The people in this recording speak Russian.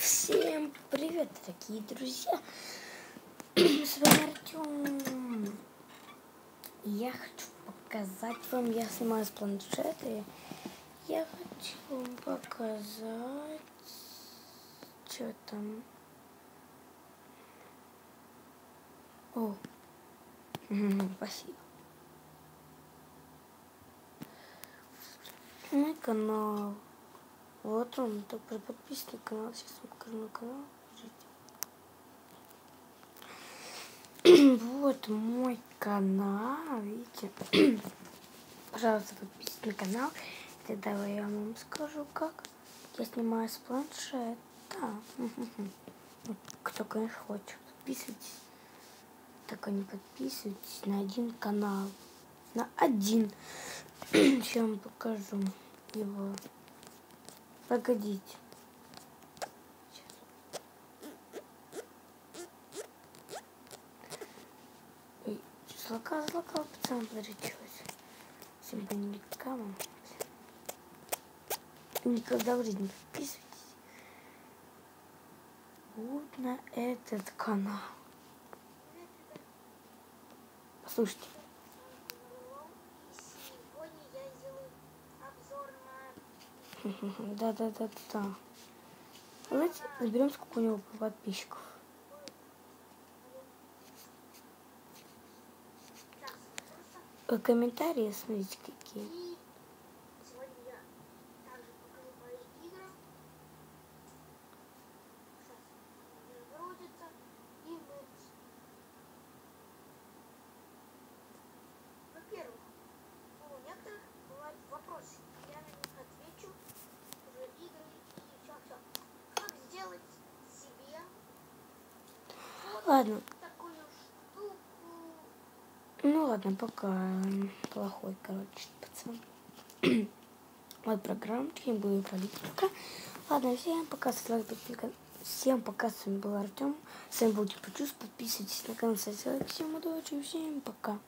Всем привет, дорогие друзья! С вами Артем. Я хочу показать вам, я снимаю с планшета. Я хочу вам показать, что там. О, спасибо. Мой канал. Вот он, такой подписанный канал. Сейчас вам покажу на канал. Вот мой канал, видите? Пожалуйста, подписывайтесь на канал. Тогда я вам скажу, как я снимаю с планшета. Кто, конечно, хочет, подписывайтесь. Только не подписывайтесь на один канал. На один. Сейчас вам покажу его. Погодите. Злака, пацан, подождите. Всем поникамам. Никогда в жизни не подписывайтесь вот на этот канал. Послушайте. Сегодня я сделаю обзор на... Да. Давайте наберем, сколько у него подписчиков. Комментарии, смотрите, какие. И сегодня я также покажу мои игры. Сейчас загрузится. И мы... Во-первых, у некоторых бывают вопросы. Я на них отвечу. Уже игры и все. Как сделать себе Ладно. такую штуку? Ну ладно, пока плохой, короче, пацан. Вот программки, не буду палить пока. Ладно, всем пока, всем пока, с вами был Артем. С вами был Типа Чувств, подписывайтесь на канал, ставьте лайк, всем удачи, всем пока.